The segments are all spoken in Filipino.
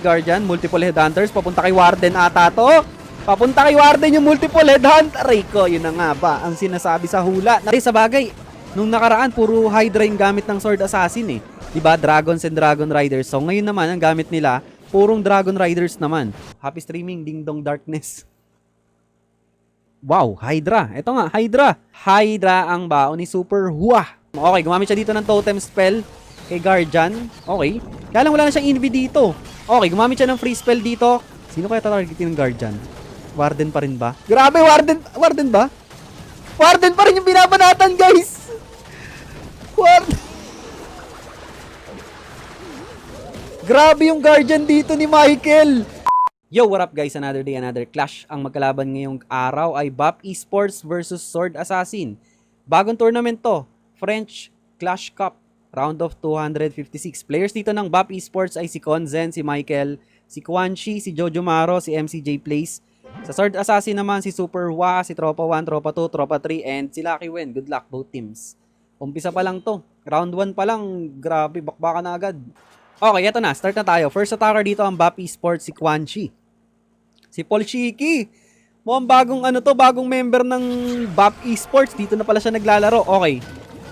Guardian, multiple headhunters, papunta kay Warden ata to. Papunta kay Warden yung multiple headhunter. Rico, yun na nga ba ang sinasabi sa hula. Sa bagay, nung nakaraan, puro Hydra yung gamit ng Sword Assassin eh. Diba? Dragons and Dragon Riders. So ngayon naman, ang gamit nila, purong Dragon Riders naman. Happy streaming, Ding Dong Darkness. Wow, Hydra. Ito nga, Hydra. Hydra ang baon ni Super Hua. Okay, gumamit siya dito ng totem spell kay Guardian. Okay. Kaya lang wala na siyang invi dito. Okay, gumamit siya ng free spell dito. Sino kaya tatargetin ng Guardian? Warden pa rin ba? Grabe, Warden ba? Warden pa rin yung binabanatan, guys! Warden! Grabe yung Guardian dito ni Michael! Yo, what up guys? Another day, another clash. Ang magkalaban ngayong araw ay BAP Esports versus Sword Assassin. Bagong tournament to. French Clash Cup. Round of 256. Players dito ng BAP Esports ay si Konzen, si Michael, si Quan Chi, si Jojo Maro, si MCJ Plays. Sa Sword Assassin naman si Super Hua, si Tropa 1, Tropa 2, Tropa 3, and si Lucky Wen. Good luck both teams. Umpisa pa lang to. Round 1 pa lang. Grabe, bakbaka na agad. Okay, eto na. Start na tayo. First attacker dito ang BAP Esports si Quan Chi. Si Paul Shiki. Mukhang bagong member ng BAP Esports. Dito na pala siya naglalaro. Okay.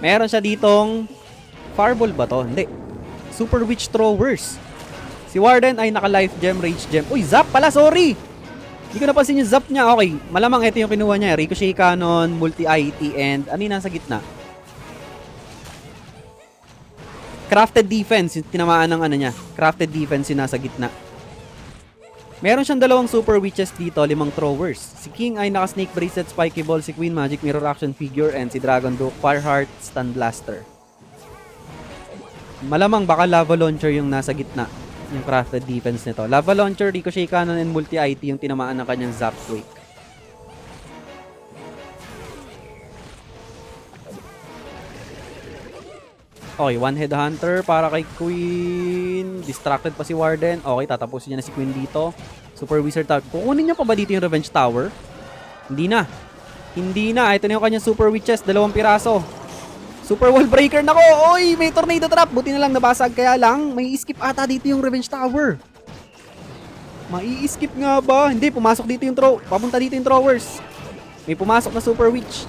Meron siya ditong Fireball ba to? Hindi. Super Witch Throwers. Si Warden ay naka-Life Gem, Rage Gem. Uy, Zap pala, sorry! Hindi ko napansin yung Zap niya. Okay, malamang ito yung kinuha niya. Ricochet Cannon, Multi-IT, and ano yung nasa gitna? Crafted Defense, yung tinamaan ng ano niya. Crafted Defense yung nasa gitna. Meron siyang dalawang Super Witches dito, 5 throwers. Si King ay naka-Snake Bracelet, Spiky Ball, si Queen Magic Mirror Action Figure, and si Dragon Duke, Fireheart, Stun Blaster. Malamang baka Lava Launcher yung nasa gitna, yung crafted defense nito. Lava Launcher, Ricochet Cannon, and Multi-IT yung tinamaan ng kanyang Zap Quake. Okay, one Headhunter para kay Queen. Distracted pa si Warden. Okay, tatapusin niya na si Queen dito. Super Wizard Tower. Kukunin niya pa ba dito yung Revenge Tower? Hindi na. Hindi na. Ito na yung kanyang Super Witches. 2 piraso. Super Wall Breaker. Nako, oy, may Tornado Trap. Buti na lang nabasag. Kaya lang, may skip ata dito yung Revenge Tower. Mai-skip nga ba? Hindi, pumasok dito yung papunta dito yung throwers. May pumasok na Super Witch.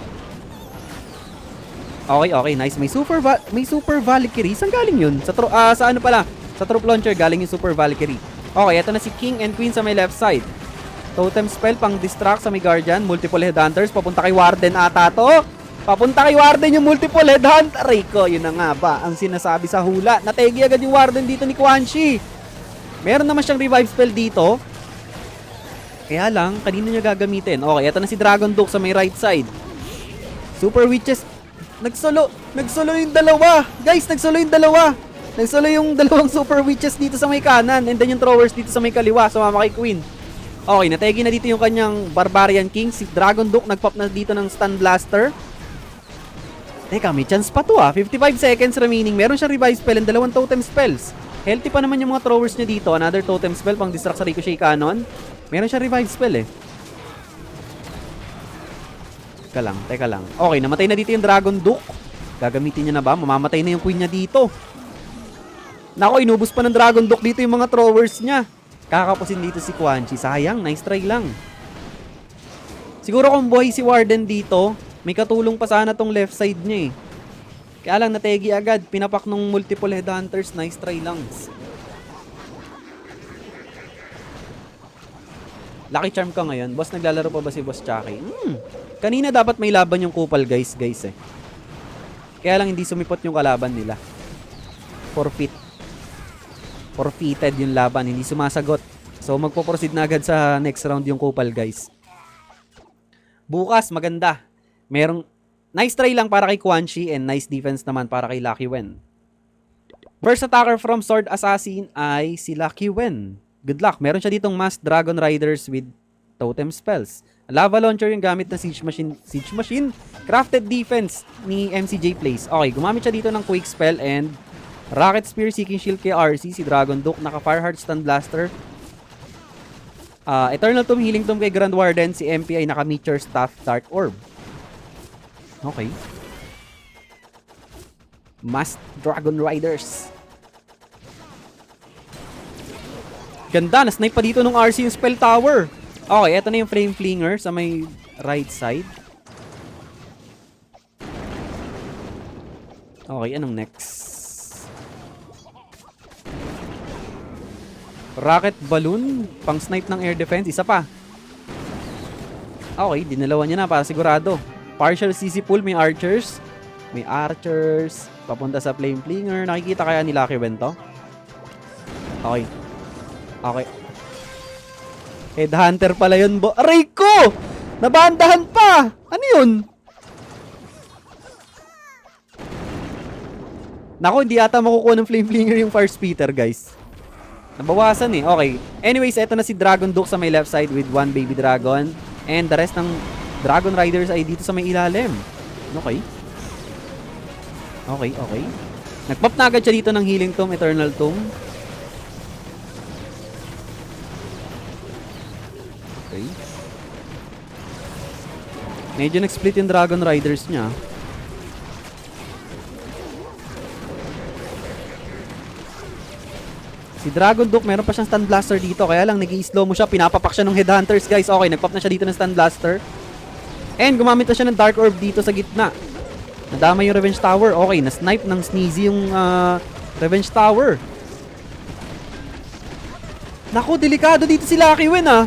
Okay, okay, nice. May Super Valkyrie. Saan galing yun? Sa ano pala? Sa Troop Launcher galing yung Super Valkyrie. Okay, ito na si King and Queen sa may left side. Totem spell pang distract sa may Guardian. Multiple Headhunters. Papunta kay Warden ata to. Papunta kay Warden yung multiple headhunt. Rico, yun na nga ba ang sinasabi sa hula. Nategi agad yung Warden dito ni Quan Chi. Meron naman siyang revive spell dito. Kaya lang, kanino niya gagamitin? Okay, ito na si Dragon Duke sa may right side. Super Witches. Nagsolo yung dalawa. Guys, nagsolo yung dalawa. Nagsolo yung dalawang Super Witches dito sa may kanan. And then yung throwers dito sa may kaliwa. Sumama kay Queen. Okay, nategi na dito yung kanyang Barbarian King. Si Dragon Duke nagpop na dito ng Stun Blaster. Teka, may chance pa to 55 seconds remaining. Meron siyang revive spell and 2 totem spells. Healthy pa naman yung mga throwers niya dito. Another totem spell pang distract sa Ricochet Cannon. Meron siyang revive spell eh. Teka lang. Okay, namatay na dito yung Dragon Duke. Gagamitin niya na ba? Mamamatay na yung Queen niya dito. Nako, inubos pa ng Dragon Duke dito yung mga throwers niya. Kakapusin dito si Quan Chi. Sayang, nice try lang. Siguro kung buhay si Warden dito, may katulong pa sana tong left side niya eh. Kaya lang nategi agad. Pinapak nung multiple headhunters. Nice try lang. Lucky charm ka ngayon. Boss, naglalaro pa ba si Boss Chucky? Kanina dapat may laban yung kupal guys eh. Kaya lang hindi sumipot yung kalaban nila. Forfeited yung laban. Hindi sumasagot. So magpo-proceed na agad sa next round yung kupal guys. Bukas maganda. Merong nice try lang para kay Quan Chi and nice defense naman para kay Lucky Wen. First attacker from Sword Assassin ay si Lucky Wen. Good luck. Meron siya ditong Masked Dragon Riders with totem spells. Lava Launcher yung gamit na Siege Machine. Crafted Defense ni MCJ Plays. Okay, gumamit siya dito ng Quake Spell and Rocket Spear Seeking Shield kay RC. Si Dragon Duke. Naka Fireheart Stun Blaster. Eternal Tomb Healing Tomb kay Grand Warden. Si MP ay naka Meteor Staff Dark Orb. Okay. Masked Dragon Riders. Ganda, na-snipe pa dito nung RC yung spell tower. Okay, eto na yung flame flinger sa may right side. Okay, anong next? Rocket balloon, pang snipe ng air defense, isa pa. Okay, dinalawa niya na para sigurado. Partial CC pool, may archers. May archers. Papunta sa flame flinger. Nakikita kaya ni Lucky Wen to? Okay. Okay. Headhunter pala yun. Aray ko! Nabandahan pa! Ano yun? Naku, hindi ata makukuha ng flame flinger yung fire speeder, guys. Nabawasan eh. Okay. Anyways, eto na si Dragon Duke sa may left side with one baby dragon. And the rest ng Dragon Riders ay dito sa may ilalim. Okay. Okay, okay. Nagpop na agad siya dito ng Healing Tomb, Eternal Tomb. Okay. Medyo nag-split yung Dragon Riders niya. Si Dragon Duke, meron pa siyang Stun Blaster dito. Kaya lang, nag-i-slow mo siya. Pinapapak siya ng Headhunters, guys. Okay, nag-pop na siya dito ng Stun Blaster. And gumamit na siya ng Dark Orb dito sa gitna. Nadama yung Revenge Tower. Okay, na-snipe ng Sneezy yung Revenge Tower. Naku, delikado dito si Lucky Wen, ah.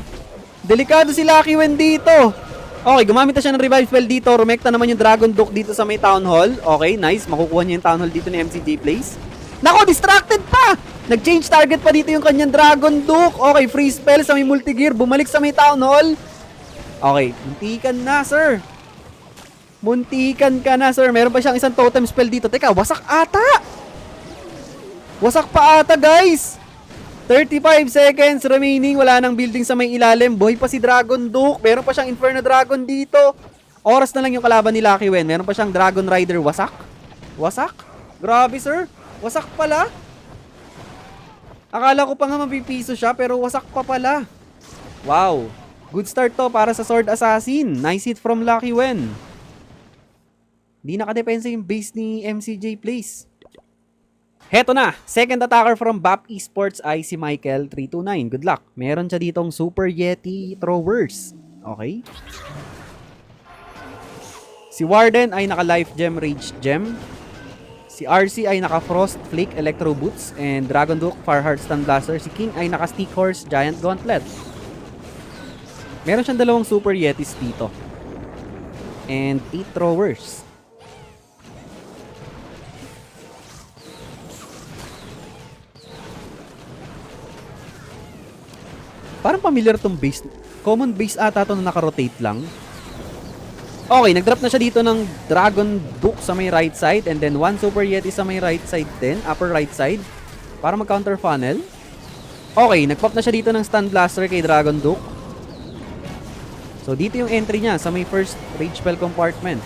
Delikado si Lucky Wen dito. Okay, gumamit na siya ng Revive Spell dito. Rumekta naman yung Dragon Duke dito sa may Town Hall. Okay, nice. Makukuha niya yung Town Hall dito ni MCJ Place. Naku, distracted pa! Nag-change target pa dito yung kanyang Dragon Duke. Okay, free spell sa may multi-gear. Bumalik sa may Town Hall. Okay, muntikan na, sir. Muntikan ka na, sir. Meron pa siyang isang totem spell dito. Teka, wasak ata. Wasak pa ata, guys. 35 seconds remaining. Wala nang building sa may ilalim. Buhay pa si Dragon Duke. Meron pa siyang Inferno Dragon dito. Oras na lang yung kalaban ni Lucky Wen. Meron pa siyang Dragon Rider. Wasak? Wasak? Grabe, sir. Wasak pala. Akala ko pa nga mapipiso siya, pero wasak pa pala. Wow. Good start to para sa Sword Assassin. Nice hit from Lucky Wen. Di nakadepensa yung base ni MCJ Place. Heto na. Second attacker from BAP Esports ay si Michael 329. Good luck. Meron siya ditong Super Yeti Throwers. Okay. Si Warden ay naka-Life Gem, Rage Gem. Si RC ay naka-Frost Flake Electro Boots and Dragon Duke Fireheart Stun Blaster. Si King ay naka-Stick Horse Giant Gauntlet. Meron siyang dalawang Super Yetis dito. And 8 throwers. Parang familiar tong base. Common base ata to na naka-rotate lang. Okay, nag-drop na siya dito ng Dragon Duke sa may right side and then one Super Yeti sa may right side din, upper right side, para mag-counter funnel. Okay, nag-pop na siya dito ng Stun Blaster kay Dragon Duke. So, dito yung entry niya sa may first Rage Spell compartment.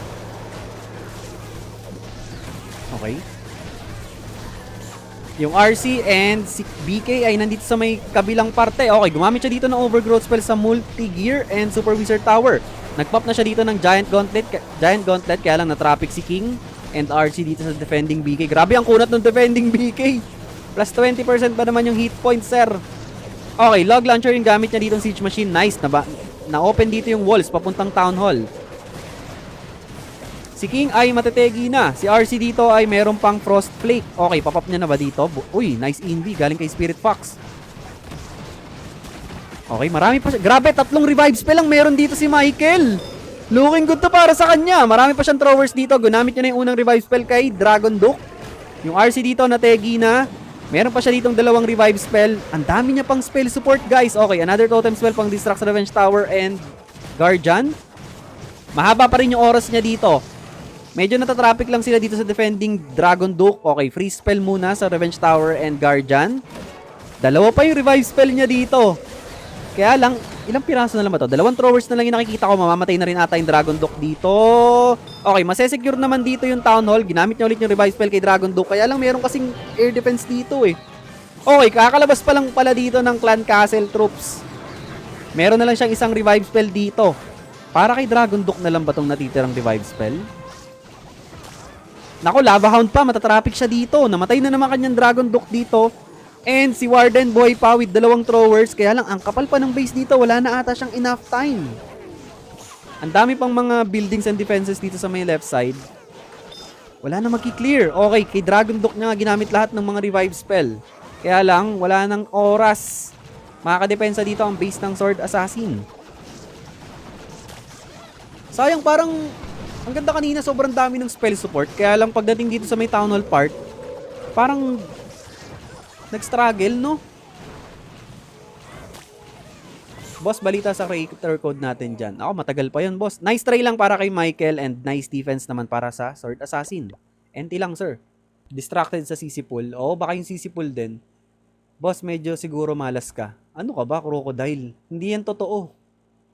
Okay. Yung RC and si BK ay nandito sa may kabilang parte. Okay, gumamit siya dito ng Overgrowth Spell sa Multi-Gear and Super Wizard Tower. Nag-pop na siya dito ng Giant Gauntlet, kaya lang na-traffic si King and RC dito sa defending BK. Grabe ang kunat ng defending BK. Plus 20% pa naman yung hit points, sir. Okay, Log Launcher yung gamit niya dito ng Siege Machine. Nice, na-open dito yung walls papuntang Town Hall. Si King ay matetegi na. Si RC dito ay meron pang Frost Flake. Okay, papap niya na ba dito? Uy, nice invi galing kay Spirit Fox. Okay, marami pa siya. Grabe, 3 revive spell lang meron dito si Michael. Looking good to para sa kanya. Marami pa siyang throwers dito. Gunamit niya na yung unang revive spell kay Dragon Duke. Yung RC dito nategi na. Meron pa siya ditong 2 revive spell. Ang dami niya pang spell support, guys. Okay, another totem spell pang Distract sa Revenge Tower and Guardian. Mahaba pa rin yung oras niya dito. Medyo natatraffic lang sila dito sa defending Dragon Duke. Okay, free spell muna sa Revenge Tower and Guardian. 2 pa yung revive spell niya dito. Kaya lang, ilang piraso na lang ba to? 2 throwers na lang yung nakikita ko. Mamamatay na rin ata yung Dragon Duke dito. Okay, masesecure naman dito yung Town Hall. Ginamit niya ulit yung revive spell kay Dragon Duke. Kaya lang meron kasing air defense dito eh. Okay, kakalabas pa lang pala dito ng Clan Castle troops. Meron na lang siyang isang revive spell dito. Para kay Dragon Duke na lang ba itong natitirang revive spell? Naku, Lava Hound pa. Matatraffic siya dito. Namatay na naman kanyang Dragon Duke dito. And si Warden boy pa with dalawang throwers. Kaya lang, ang kapal pa ng base dito. Wala na ata siyang enough time. Ang dami pang mga buildings and defenses dito sa may left side. Wala na magki-clear. Okay, kay Dragon Duke niya nga ginamit lahat ng mga revive spell. Kaya lang, wala nang oras. Makakadepensa dito ang base ng Sword Assassin. Sayang, parang ang ganda kanina, sobrang dami ng spell support. Kaya lang pagdating dito sa may Town Hall part, parang nag-struggle, no? Boss, balita sa creator code natin dyan. Ako, matagal pa yun, boss. Nice try lang para kay Michael and nice defense naman para sa Sword Assassin. NT lang, sir. Distracted sa CC pool. Oo, baka yung CC pool din. Boss, medyo siguro malas ka. Ano ka ba, Crocodile? Hindi yan totoo.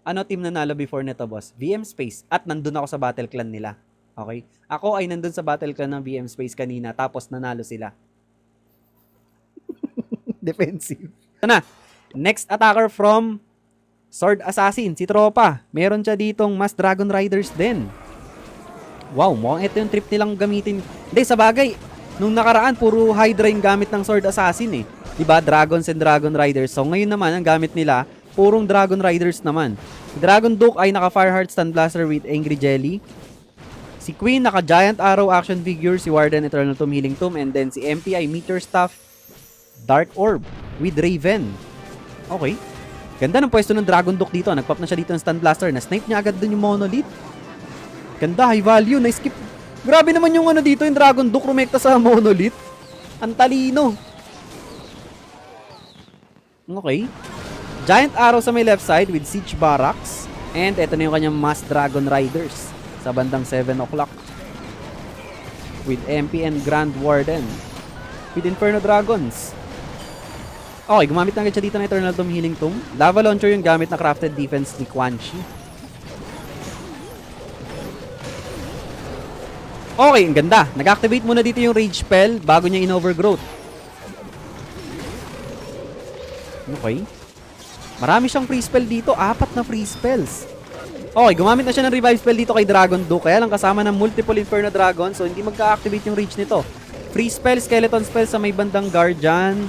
Ano team nanalo before nito, boss? VM Space. At nandun ako sa battle clan nila. Okay? Ako ay nandun sa battle clan ng VM Space kanina, tapos nanalo sila. Defensive. Ito na. Next attacker from Sword Assassin, si Tropa. Meron siya ditong Mass Dragon Riders din. Wow, mukhang ito yung trip nilang gamitin. Hindi, sa bagay, nung nakaraan, puro Hydra yung gamit ng Sword Assassin eh. Diba? Dragons and Dragon Riders. So ngayon naman, ang gamit nila, purong Dragon Riders naman. Si Dragon Duke ay naka Fireheart Stun Blaster with Angry Jelly. Si Queen naka Giant Arrow action figure. Si Warden Eternal Tomb Healing Tomb. And then si MP ay Meteor Staff Dark Orb with Raven. Okay. Ganda ng pwesto ng Dragon Duke dito. Nagpop na siya dito ng Stun Blaster. Na-snipe niya agad dun yung Monolith. Ganda, high value. Na-skip. Grabe naman yung ano dito, yung Dragon Duke rumekta sa Monolith. Ang talino. Okay. Giant Arrow sa may left side with Siege Barracks. And ito na yung kanyang Mass Dragon Riders sa bandang 7 o'clock. With MP and Grand Warden. With Inferno Dragons. Okay, gumamit na agad siya dito ng Eternal Tomb Healing Tomb. Lava Launcher yung gamit na crafted defense ni Quan Chi. Okay, ang ganda. Nag-activate muna dito yung Rage Spell bago niya in-overgrowth. Okay. Marami siyang free spell dito. 4 na free spells. Okay, gumamit na siya ng Revive Spell dito kay Dragon Duke. Kaya lang kasama ng multiple Inferno Dragon. So, hindi magka-activate yung Rage nito. Free spell, Skeleton Spell sa may bandang Guardian.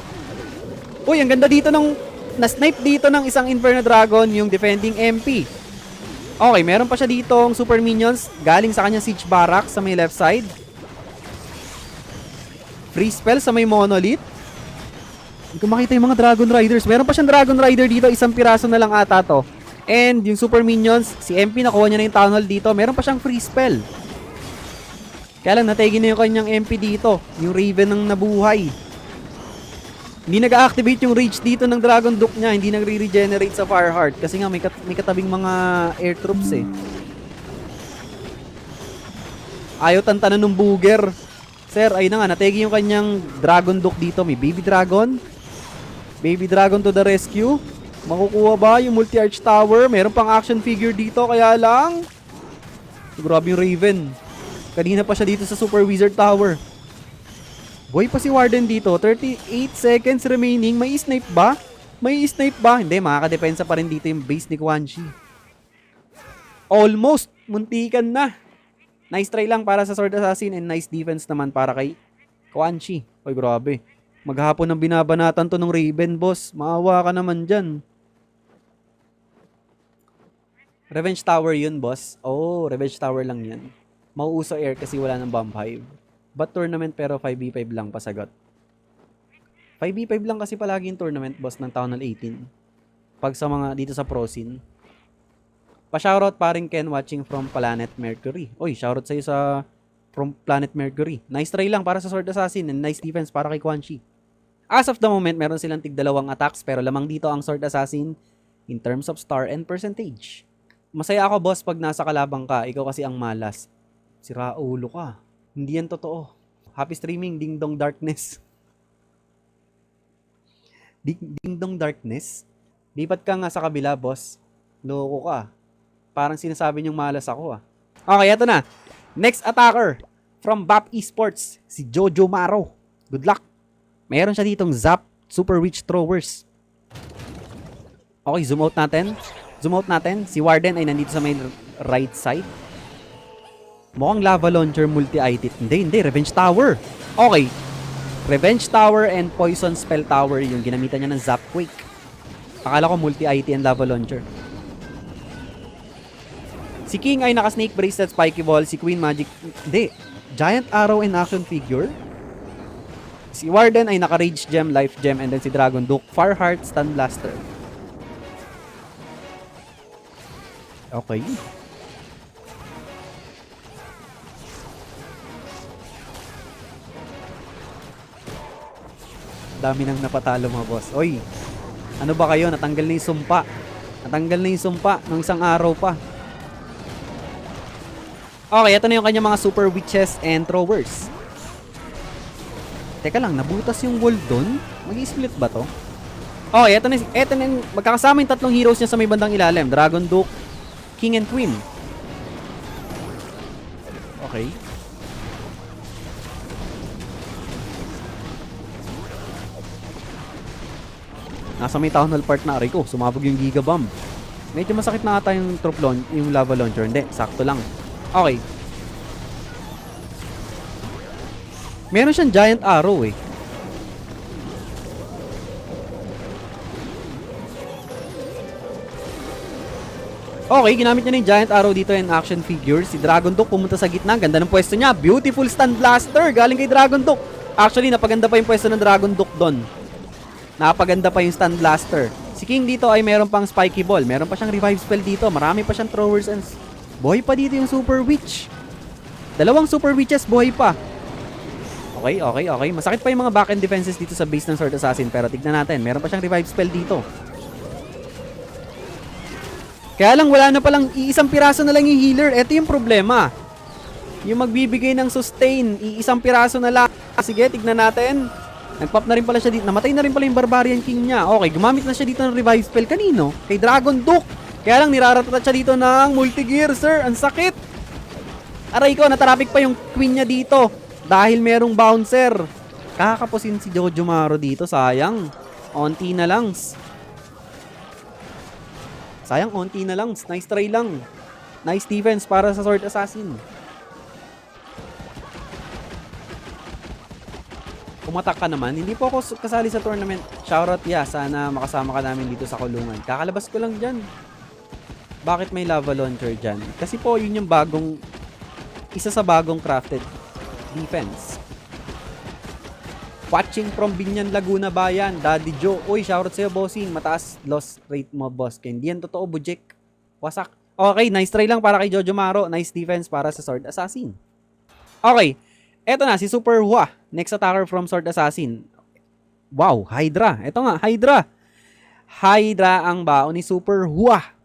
Uy, ang ganda dito ng na-snipe dito ng isang Inferno Dragon, yung defending MP. Okay, meron pa siya ditong Super Minions galing sa kanyang Siege Barracks sa may left side. Free spell sa may Monolith. Hindi ko makita yung mga Dragon Riders. Meron pa siyang Dragon Rider dito, isang piraso na lang ata to. And yung Super Minions, si MP nakuha niya na yung Town Hall dito. Meron pa siyang free spell. Kaya lang, natagin na yung kanyang MP dito. Yung Raven ng nabuhay. Hindi nag-activate yung Rage dito ng Dragon Duke niya. Hindi nagre-regenerate sa Fireheart. Kasi nga may katabing mga air troops eh. Ayaw tantanan ng Booger. Sir, ayun na nga. Nategi yung kanyang Dragon Duke dito. May Baby Dragon. Baby Dragon to the rescue. Makukuha ba yung Multi-Arch Tower? Meron pang action figure dito. Kaya lang. Grabe yung Raven. Kanina pa siya dito sa Super Wizard Tower. Boy pa si Warden dito. 38 seconds remaining. May snipe ba? May snipe ba? Hindi, makakadepensa pa rin dito yung base ni Quan Chi. Almost. Muntikan na. Nice try lang para sa Sword Assassin and nice defense naman para kay Quan Chi. Oy, grabe. Maghapon ng binabanatan to ng Raven, boss. Maawa ka naman dyan. Revenge Tower yun, boss. Oh, Revenge Tower lang yan. Mauuso air kasi wala ng Bomb Hive. But tournament pero 5v5 lang pasagot. 5v5 lang kasi palagi yung tournament, boss, ng Town Hall 18. Pag sa mga dito sa Pro Scene. Pa-shoutout pa rin Ken watching from Planet Mercury. Oy, shoutout sa'yo sa from Planet Mercury. Nice try lang para sa Sword Assassin and nice defense para kay Quan Chi. As of the moment, meron silang tig-2 attacks pero lamang dito ang Sword Assassin in terms of star and percentage. Masaya ako, boss, pag nasa kalabang ka. Ikaw kasi ang malas. Sira ulo ka. Hindi yan totoo. Happy streaming, Ding Dong Darkness. Ding Dong Darkness? Lipat ka nga sa kabila, boss. Loko ka. Parang sinasabi niyong malas ako, ah. Okay, eto na. Next attacker from BAP Esports, si Jojo Maro. Good luck. Meron siya ditong Zap Super Witch Throwers. Okay, zoom out natin. Zoom out natin. Si Warden ay nandito sa may right side. Mukhang Lava Launcher multi-item. Hindi. Revenge Tower. Okay. Revenge Tower and Poison Spell Tower yung ginamitan niya ng Zap Quake. Akala ko multi-IT and Lava Launcher. Si King ay naka Snake Bracelet, Spiky Ball. Si Queen Magic, hindi. Giant Arrow and Action Figure. Si Warden ay naka Rage Gem, Life Gem, and then si Dragon Duke, Fire Heart, Stun Blaster. Okay. Dami nang napatalo mga boss. Oy, ano ba kayo? Natanggal na yung sumpa. Natanggal na yung sumpa ng isang araw pa. Okay, ito na yung kanyang mga Super Witches and Throwers. Teka lang, nabutas yung wall dun? Mag-i-split ba to? Okay, ito na magkakasama yung tatlong heroes niya sa may bandang ilalim. Dragon Duke, King and Queen. Okay. Nasa may Town Hall part na, aray ko, sumabog yung Giga Bomb. Medyo masakit na ata yung yung Lava Launcher. Hindi, sakto lang. Okay. Meron siyang Giant Arrow eh. Okay, ginamit niya na yung Giant Arrow dito in action figure. Si Dragon Duke pumunta sa gitna. Ganda ng pwesto niya. Beautiful Stun Blaster galing kay Dragon Duke. Actually, napaganda pa yung pwesto ng Dragon Duke doon. Napaganda pa yung Stun Blaster. Si King dito ay meron pang Spiky Ball. Meron pa siyang Revive Spell dito. Marami pa siyang Throwers and... Buhay pa dito yung Super Witch. Dalawang Super Witches buhay pa. Okay, okay, okay. Masakit pa yung mga back-end defenses dito sa base ng Sword Assassin. Pero tignan natin. Meron pa siyang Revive Spell dito. Kaya lang wala na palang iisang piraso na lang yung healer. Ito yung problema. Yung magbibigay ng sustain, iisang piraso na lang. Sige, tignan natin. Nagpop na rin pala siya dito. Namatay na rin pala yung Barbarian King niya. Okay, gumamit na siya dito ng revive spell. Kanino? Kay Dragon Duke. Kaya lang niraratat siya dito ng multi-gear, sir. Ang sakit. Aray ko, natraffic pa yung Queen niya dito. Dahil merong bouncer. Kakapusin si Jojo Maro dito. Sayang. Onti na lang. Sayang, onti na lang. Nice try lang. Nice defense para sa Sword Assassin. Kumatak ka naman. Hindi po ako kasali sa tournament. Shoutout, yeah. Sana makasama ka namin dito sa kulungan. Kakalabas ko lang dyan. Bakit may lava launcher dyan? Kasi po, yun yung bagong... Isa sa bagong crafted defense. Watching from Binyan, Laguna Bayan. Daddy Joe. Uy, shoutout sa'yo, bossing. Mataas loss rate mo, boss. Kaya hindi yan totoo, bujik. Wasak. Okay, nice try lang para kay Jojo Maro. Nice defense para sa Sword Assassin. Okay. Eto na, si Super Hua. Next attacker from Sword Assassin. Wow, Hydra. Eto nga, Hydra. Hydra ang baon ni Super Hua.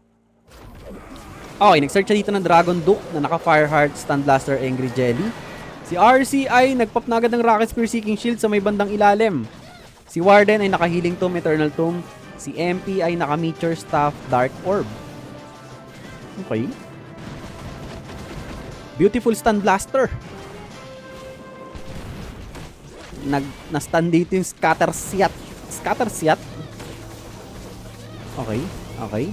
Okay, nag-search siya dito ng Dragon Duke na naka-Fire Heart, Stun Blaster, Angry Jelly. Si RC ay nagpop na agad ng Rocket Spear Seeking Shield sa may bandang ilalim. Si Warden ay naka-Healing Tomb, Eternal Tomb. Si MP ay naka-Meteor Staff, Dark Orb. Okay. Beautiful Stun Blaster. Na-stun dito yung Scattershot. Scattershot? Okay, okay.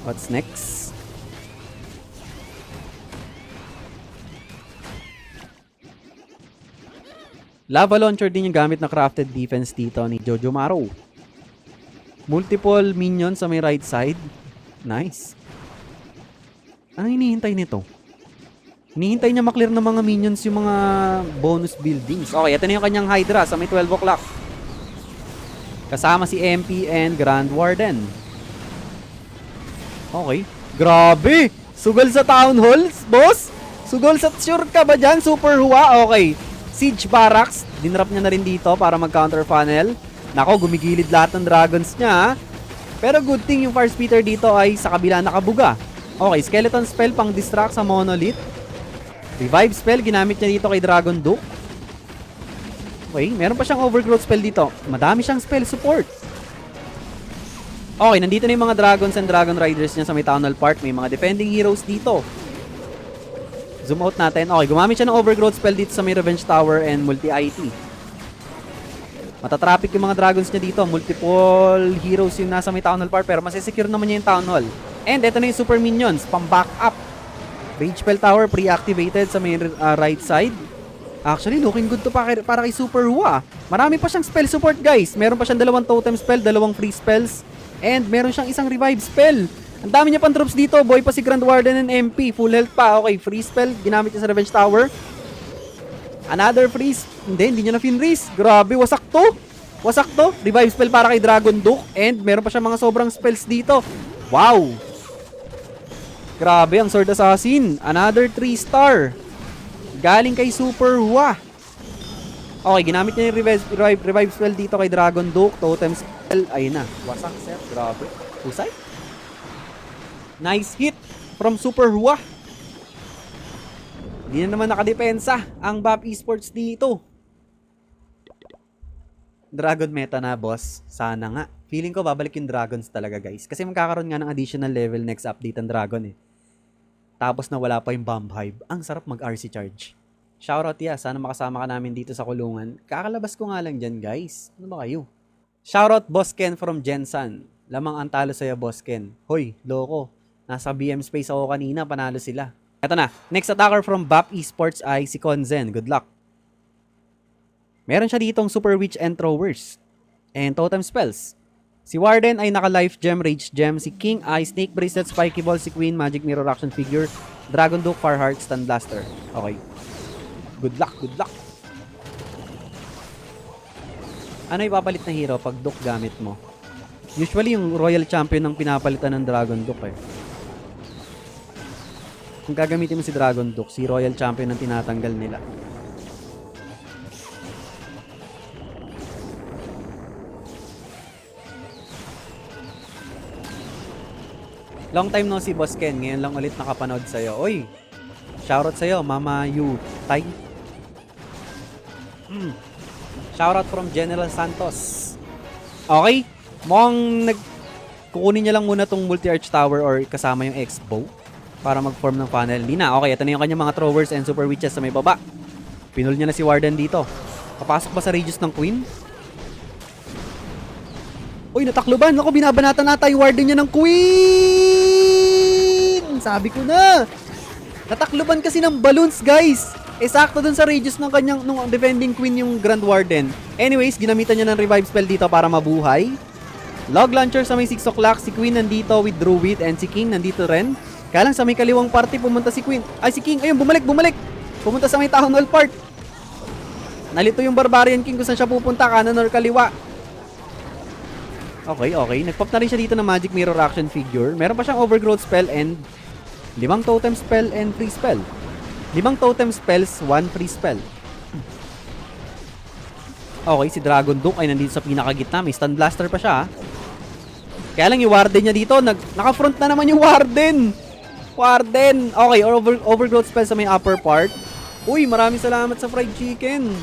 What's next? Lava Launcher din yung gamit na crafted defense dito ni Jojo Maro. Multiple minions sa may right side. Nice. Anong hinihintay nito? Hinihintay niya maklear ng mga minions yung mga bonus buildings. Okay, ito na yung kanyang Hydra sa may 12 o'clock. Kasama si MP and Grand Warden. Okay. Grabe! Sugal sa Town Halls, boss? Sugal sa... Sure ka ba dyan, Super Hua? Okay. Siege Barracks. Dinrap niya na rin dito para mag-counter funnel. Nako, gumigilid lahat ng dragons niya. Pero good thing yung Fire Spitter dito ay sa kabila nakabuga. Okay, Skeleton Spell pang distract sa Monolith. Revive Spell, ginamit niya dito kay Dragon Duke. Okay, meron pa siyang Overgrowth Spell dito. Madami siyang spell support. Okay, nandito na yung mga Dragons and Dragon Riders niya sa may Town Hall Park. May mga defending heroes dito. Zoom out natin. Okay, gumamit siya ng Overgrowth Spell dito sa may Revenge Tower and Multi-IT. Matatraffic yung mga dragons niya dito. Multiple heroes yung nasa may Town Hall Park pero masisecure naman niya yung Town Hall. And ito na yung Super Minions, pang-back up. Rage Spell Tower pre-activated sa may right side. Actually, looking good to para kay Super Hua. Marami pa siyang spell support, guys. Meron pa siyang 2 totem spell, 2 free spells, and meron siyang isang revive spell. Ang dami niya pang drops dito. Boy pa si Grand Warden and MP. Full health pa. Okay, free spell. Ginamit niya sa Revenge Tower. Another freeze. Hindi niya na finreeze. Grabe, wasak to. Wasak to. Revive spell para kay Dragon Duke. And meron pa siya mga sobrang spells dito. Wow. Grabe, ang Sword Assassin. Another 3-star. Galing kay Super Hua. Okay, ginamit niya yung revive spell dito kay Dragon Duke. Totem spell. Ayun na. Wasak, sir. Grabe. Husay. Nice hit from Super Hua. Hindi na naman nakadepensa ang BAP Esports dito. Dragon meta na, boss. Sana nga. Feeling ko babalik yung Dragons talaga, guys. Kasi magkakaroon nga ng additional level next update ang Dragon eh. Tapos na wala pa yung Bomb Hive. Ang sarap mag-RC charge. Shoutout ya, sana makasama ka namin dito sa kulungan. Kakalabas ko nga lang dyan, guys. Ano ba kayo? Shoutout Boss Ken from Jensan. Lamang ang talo sa'yo, Boss Ken. Hoy, loko. Nasa BM space ako kanina, panalo sila. Eto na, next attacker from BAP Esports ay si Konzen. Good luck. Meron siya ditong Super Witch and Throwers. And totem spells. Si Warden ay naka-Life Gem, Rage Gem. Si King ay Snake Bracelet, Spiky Ball. Si Queen, Magic Mirror Action Figure. Dragon Duke, Farheart, Stun Blaster. Okay. Good luck, good luck. Ano ipapalit na hero pag Duke gamit mo? Usually yung Royal Champion ang pinapalitan ng Dragon Duke eh. Kung gagamitin mo si Dragon Duke, si Royal Champion ang tinatanggal nila. Long time no si Boss Ken. Ngayon lang ulit nakapanood sa'yo. Oy! Shoutout sa'yo, Mama Yu Tai. Shoutout from General Santos. Okay. Mukhang kukunin niya lang muna tong multi-arch tower or kasama yung X-bow para mag-form ng funnel. Hindi na. Okay, ito na yung kanyang mga throwers and super witches sa may baba. Pinul niya na si Warden dito. Papasok ba sa radius ng Queen? Uy, natakloban. Ako, binabanatan nata yung Warden niya ng Queen! Sabi ko na. Natakloban kasi ng balloons, guys. Sakto dun sa radius ng kanyang nung defending Queen yung Grand Warden. Anyways, ginamitan niya ng revive spell dito para mabuhay. Log launcher sa may 6 o'clock. Si Queen nandito with Druid and si King nandito rin. Kaya lang sa may kaliwang party pumunta si Queen. Ay, si King. Ayun, bumalik. Pumunta sa may Town Hall part. Nalito yung Barbarian King kung saan siya pupunta. Kanan or kaliwa. Okay. Nagpop na rin siya dito ng Magic Mirror Action Figure. Meron pa siyang Overgrowth spell and 5 totem spell and free spell. 5 totem spells, 1 free spell. Okay, si Dragon Duke ay nandito sa pinakagitna. May Stun Blaster pa siya. Kaya lang yung Warden niya dito, naka-front na naman yung Warden. Okay, Overgrowth spell sa may upper part. Uy, maraming salamat sa fried chicken.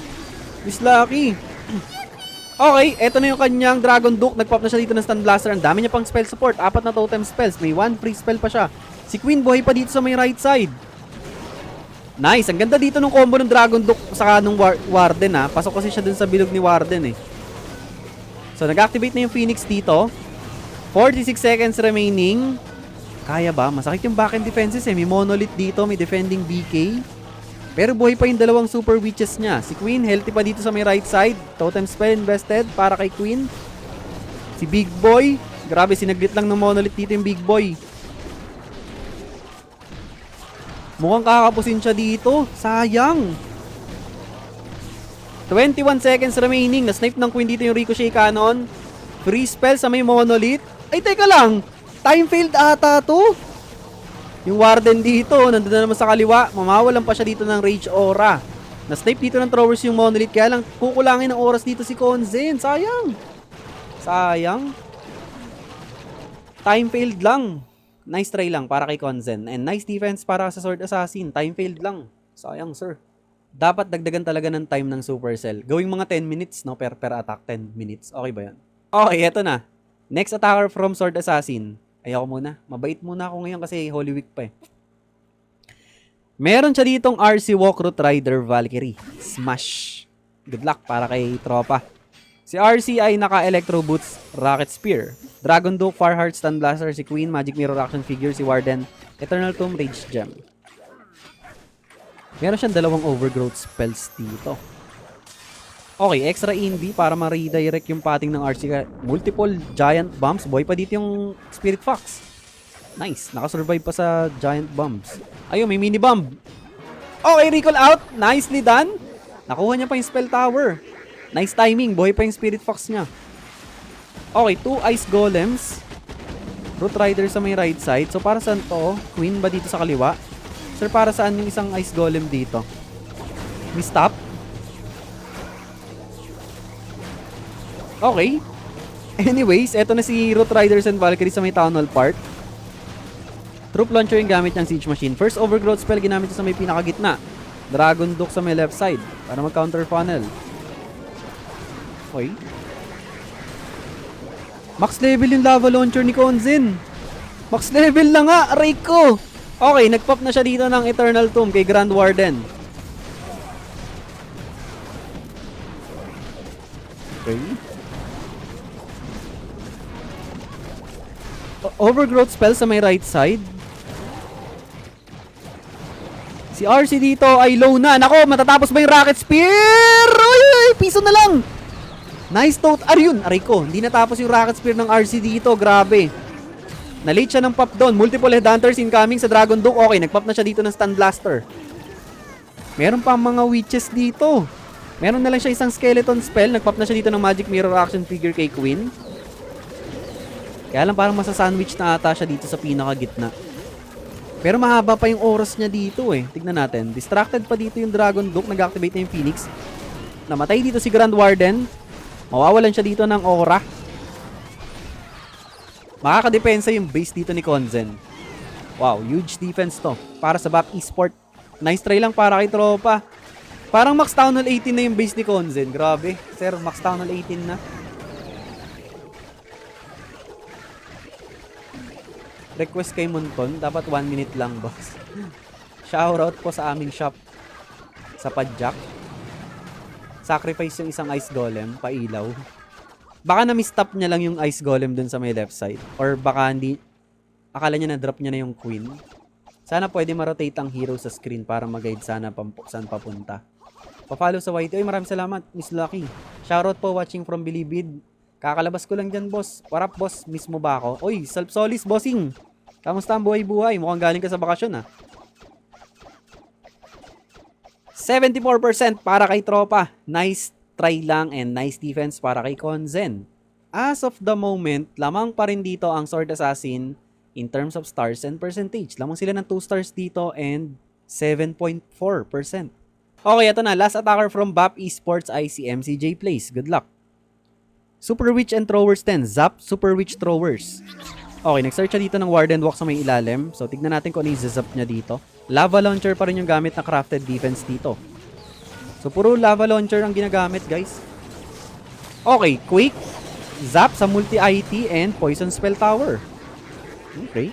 Miss Lucky. Okay, eto na yung kanyang Dragon Duke. Nagpop na siya dito ng Stun Blaster. Ang dami niya pang spell support. 4 na totem spells. May 1 free spell pa siya. Si Queen buhay pa dito sa may right side. Nice. Ang ganda dito ng combo ng Dragon Duke saka nung Warden ha. Pasok kasi siya dun sa bilog ni Warden eh. So, nag-activate na yung Phoenix dito. 46 seconds remaining. Kaya ba? Masakit yung backend defenses eh. May Monolith dito. May defending BK. Pero buhay pa yung dalawang super witches niya. Si Queen, healthy pa dito sa may right side. Totem spell invested para kay Queen. Si Big Boy. Grabe, sinaglit lang ng Monolith dito yung Big Boy. Mukhang kakapusin siya dito. Sayang. 21 seconds remaining. Na-snipe ng Queen dito yung Ricochet Cannon. Free spell sa may Monolith. Ay, teka lang. Time failed ata to. Yung Warden dito, nandun na naman sa kaliwa. Mamawalan pa siya dito ng Rage Aura. Na-snipe dito ng throwers yung Monolith. Kaya lang, kukulangin ng oras dito si Konzen. Sayang. Time failed lang. Nice try lang para kay Konzen. And nice defense para sa Sword Assassin. Time failed lang. Sayang, sir. Dapat dagdagan talaga ng time ng Supercell. Gawing mga 10 minutes, no? Per attack, 10 minutes. Okay ba yan? Okay, eto na. Next attacker from Sword Assassin. Ayoko muna. Mabait muna ako ngayon kasi Holy Week pa eh. Meron siya ditong RC Walkroot Rider Valkyrie. Smash. Good luck para kay tropa. Si RC ay naka-Electro Boots Rocket Spear. Dragon Duke, Farheart, Stun Blaster, si Queen, Magic Mirror Action Figure, si Warden, Eternal Tomb, Rage Gem. Meron siyang dalawang overgrowth spells dito. Okay, extra invi para ma-redirect yung pating ng RC. Multiple giant bombs. Boy pa dito yung Spirit Fox. Nice. Nakasurvive pa sa giant bombs. Ayun, may mini bomb. Okay, recall out. Nicely done. Nakuha niya pa yung spell tower. Nice timing. Buhay pa yung Spirit Fox niya. Okay, 2 ice golems. Root Rider sa may right side. So, para saan to? Queen ba dito sa kaliwa? Sir, para saan yung isang ice golem dito? Mi-stop? Okay. Anyways, eto na si Root Riders and Valkyrie sa may Town Hall Park. Troop launcher yung gamit niyang siege machine. First overgrowth spell ginamit niya sa may pinakagitna. Dragon Duke sa may left side para mag-counter funnel. Okay. Max level yung lava launcher ni Konzin. Max level na nga, aray ko. Okay, nag-pop na siya dito ng Eternal Tomb kay Grand Warden. Okay. Overgrowth spell sa may right side. Si RC dito ay low na. Nako, matatapos ba yung Rocket Spear? Uy, piso na lang. Nice tot. Ayun, aray ko. Hindi natapos yung Rocket Spear ng RC dito. Grabe. Na-late siya ng pop down. Multiple headhunters incoming sa Dragon Duke. Okay, nag-pop na siya dito ng Stun Blaster. Meron pa mga witches dito. Meron na lang siya isang skeleton spell. Nag-pop na siya dito ng Magic Mirror action figure kay Queen. Kaya lang parang masasandwich na ata siya dito sa pinakagitna. Pero mahaba pa yung oras niya dito eh. Tignan natin. Distracted pa dito yung Dragon Duke. Nag-activate na yung Phoenix. Namatay dito si Grand Warden. Mawawalan siya dito ng aura. Makakadepensa yung base dito ni Konzen. Wow, huge defense to. Para sa BAP Esport. Nice try lang para kay tropa. Parang Max Town Hall 18 na yung base ni Konzen. Grabe. Sir, Max Town Hall 18 na. Request kay Munton, dapat 1 minute lang, boss. Shoutout po sa aming shop sa Padjak. Sacrifice yung isang ice golem, pailaw. Baka na-mistop niya lang yung ice golem dun sa may left side. Or baka hindi, akala niya na-drop niya na yung queen. Sana pwede ma-rotate ang hero sa screen para mag-guide sana saan papunta. Pa-follow sa YT. Ay, maraming salamat, Miss Lucky. Shoutout po watching from Bilibid. Kakalabas ko lang dyan, boss. What up, boss? Miss mo ba ako? Oy, self-solis, bossing. Kamusta ang buhay-buhay? Mukhang galing ka sa bakasyon, ah. 74% para kay tropa. Nice try lang and nice defense para kay Konzen. As of the moment, lamang pa rin dito ang Sword Assassin in terms of stars and percentage. Lamang sila ng 2 stars dito and 7.4%. Okay, ito na. Last attacker from BAP Esports ICM, si J Plays. Good luck. Super Witch and Throwers 10. Zap Super Witch Throwers. Okay, nag-search siya dito ng Warden Walk sa may ilalim. So, tignan natin kung ano yung zap niya dito. Lava Launcher pa rin yung gamit na crafted defense dito. So, puro Lava Launcher ang ginagamit, guys. Okay, Quick. Zap sa multi-IT and Poison Spell Tower. Okay.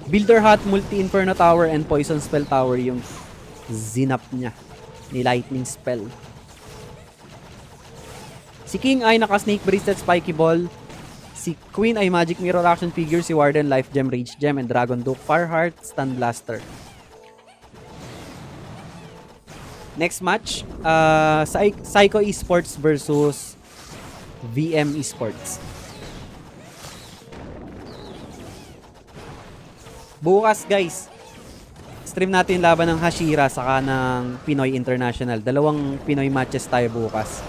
Builder Hat, Multi-Inferno Tower and Poison Spell Tower yung zinap niya. Ni Lightning Spell. Si King ay naka-Snake Bracelet, Spiky Ball. Si Queen ay Magic Mirror action figure. Si Warden, Life Gem, Rage Gem, and Dragon Duke, Fireheart, Stun Blaster. Next match, Psycho Esports versus VM Esports. Bukas, guys, stream natin yung laban ng Hashira saka ng Pinoy International. Dalawang Pinoy matches tayo bukas.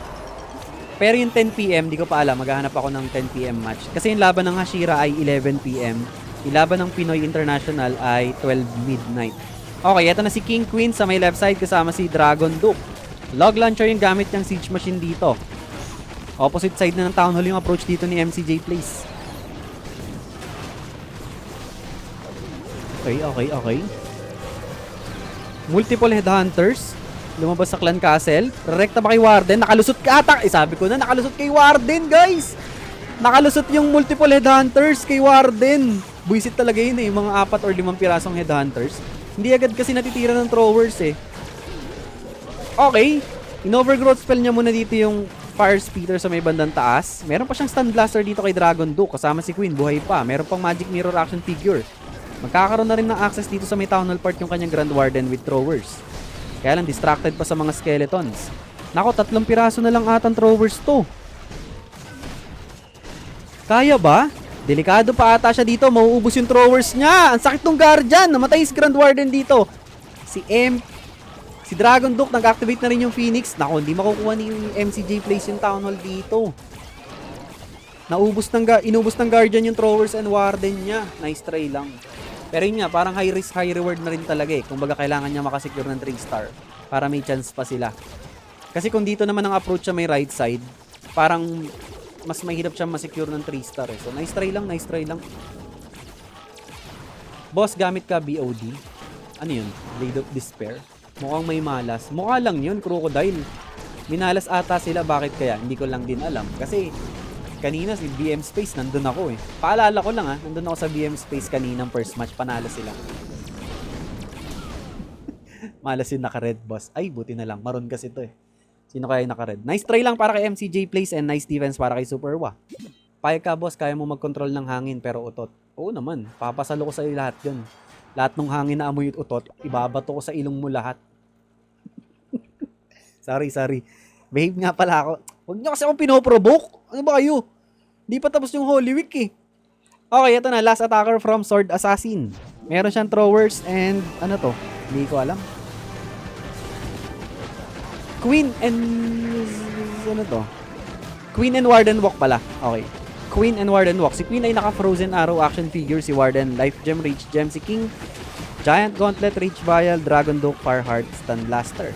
Pero yung 10 PM, di ko pa alam. Maghahanap ako ng 10 PM match. Kasi yung laban ng Hashira ay 11 PM. Yung laban ng Pinoy International ay 12 midnight. Okay, eto na si King Queen sa may left side kasama si Dragon Duke. Log launcher yung gamit niyang siege machine dito. Opposite side na ng Town Hall yung approach dito ni MCJ Place. Okay. Multiple headhunters. Lumabas sa Clan Castle. Rekta ba kay Warden? Nakalusot ka ata. Sabi ko na, nakalusot kay Warden, guys. Nakalusot yung multiple headhunters kay Warden. Buisit talaga yun eh. Yung mga 4 or 5 pirasong headhunters. Hindi agad kasi natitira ng throwers eh. Okay. In-overgrowth spell niya muna dito yung Fire Speeder sa may bandang taas. Meron pa siyang Stun Blaster dito kay Dragon Duke. Kasama si Queen. Buhay pa. Meron pang Magic Mirror action figure. Magkakaroon na rin ng access dito sa may Town Hall part yung kanyang Grand Warden with throwers. Kaya lang distracted pa sa mga skeletons. Nako, 3 piraso na lang atang throwers to. Kaya ba? Delikado pa ata siya dito. Mauubos yung throwers niya. Ang sakit ng Guardian. Namatay si Grand Warden dito. Si Dragon Duke nag-activate na rin yung Phoenix. Nako, hindi makukuha ni MCJ Place yung Town Hall dito. Inubos ng Guardian yung throwers and Warden niya. Nice try lang. Pero yun nga, parang high risk, high reward na rin talaga eh. Kumbaga kailangan niya makasecure ng 3 star para may chance pa sila. Kasi kung dito naman ang approach sa may right side, parang mas mahirap siya masecure ng 3 star eh. So nice try lang, nice try lang. Boss, gamit ka BOD. Ano yun? Blade of Despair. Mukhang may malas. Mukha lang yun, Crocodile. Minalas ata sila, bakit kaya? Hindi ko lang din alam. Kasi kanina si BM Space, nandun ako eh. Paalala ko lang nandun ako sa BM Space kaninang first match, panalo sila. Malas yung naka-red, boss. Ay, buti na lang. Maroon kasi ito eh. Sino kaya yung naka-red? Nice try lang para kay MCJ Place and nice defense para kay Superwa. Payag ka, boss. Kaya mo mag-control ng hangin pero utot. Oo naman. Papasalo ko sa iyo lahat yun. Lahat ng hangin na amoy utot, ibabato ko sa ilong mo lahat. Sorry. Behave nga pala ako. Huwag niyo kasi akong pinoprovoke. Ano ba kayo? Di pa tapos yung Holy Week eh. Okay, ito na. Last attacker from Sword Assassin. Meron siyang throwers and ano to? Hindi ko alam. Queen and... ano to? Queen and Warden Walk pala. Okay. Queen and Warden Walk. Si Queen ay naka-frozen arrow action figure. Si Warden, Life Gem, Rage Gem. Si King, Giant Gauntlet, Rage Vial, Dragon Duke, Fireheart, Stun Blaster.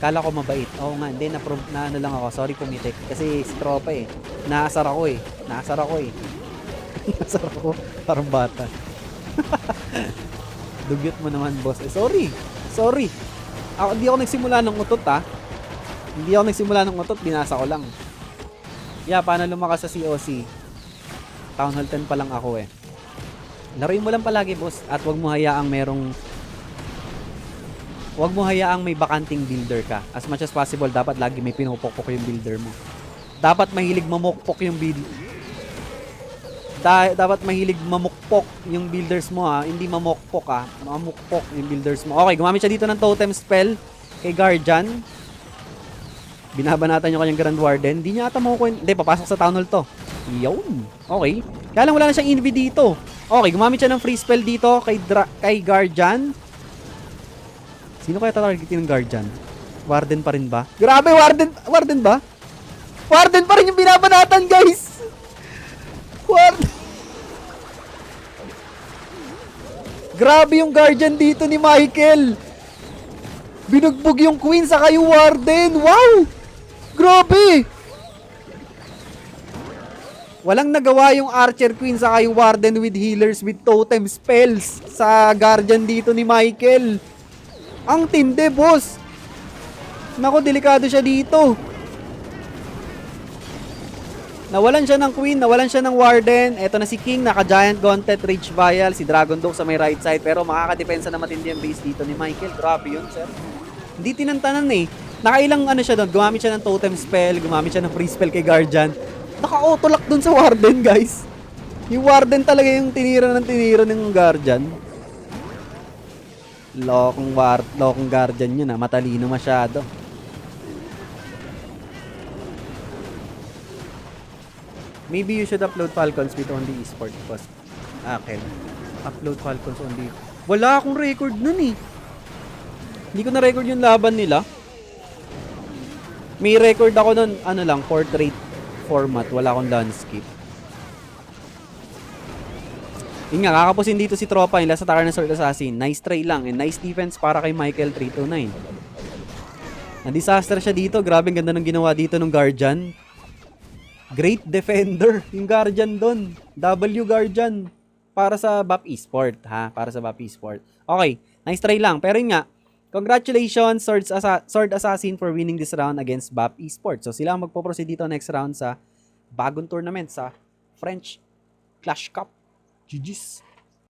Kala ko mabait. Oo nga, hindi. Na ano lang ako. Sorry pumitik. Kasi si tropa eh. Naasar ako eh. Naasar ako. Parang bata. Dugyot mo naman, boss. Sorry. Hindi ako nagsimula ng utot binasa ko lang. Yeah, paano lumakas sa COC? Town Hall 10 pa lang ako eh. Laruin mo lang palagi, boss. At wag mo hayaang may bakanting builder ka. As much as possible, dapat lagi may pinupokpok yung builder mo. Dapat mahilig mamukpok yung builders mo hindi mamukpok mamukpok yung builders mo. Okay, gumamit siya dito ng totem spell kay Guardian. Binabanatan yung kanyang Grand Warden. Hindi niya ata makukuha. Hindi, papasok sa Town Hall to. Yun. Okay. Kaya lang wala na siyang invi dito. Okay, gumamit siya ng free spell dito kay Guardian. Sino kaya tatargetin ng Guardian? Warden pa rin ba? Grabe, Warden ba? Warden pa rin yung binabanatan, guys! Warden! Grabe yung Guardian dito ni Michael! Binugbog yung Queen sa kayo Warden! Wow! Grabe! Walang nagawa yung Archer Queen sa kayo Warden with healers with totem spells sa Guardian dito ni Michael. Ang tindi, boss. Nako, delikado siya dito. Nawalan siya ng Queen, nawalan siya ng Warden. Eto na si King, naka-Giant Gauntlet, Rage Vial, si Dragon Duke sa may right side. Pero makakadepensa na matindi ang base dito ni Michael. Grabe yun, sir. Hindi tinantanan eh. Nakailang siya doon. Gumamit siya ng totem spell, gumamit siya ng free spell kay Guardian. Naka-autolock doon sa Warden, guys. Yung Warden talaga yung tinira ng Guardian. Lokong Guardian yun matalino masyado. Maybe you should upload Falcons with only esports post. Okay. Upload Falcons only. Wala akong record nun eh. Hindi ko na-record yung laban nila. May record ako nun, portrait format. Wala akong landscape. Yun nga, kakapusin dito si tropa nila sa Tara ng Sword Assassin. Nice try lang and nice defense para kay Michael 329. Na-disaster siya dito. Grabe, ang ganda ng ginawa dito ng Guardian. Great defender. Yung Guardian doon. W Guardian. Para sa BAP Esport, Para sa BAP Esport. Okay, nice try lang. Pero yun nga, congratulations Sword Assassin for winning this round against BAP Esport. So sila ang magpo-proceed dito next round sa bagong tournament sa French Clash Cup. GG's.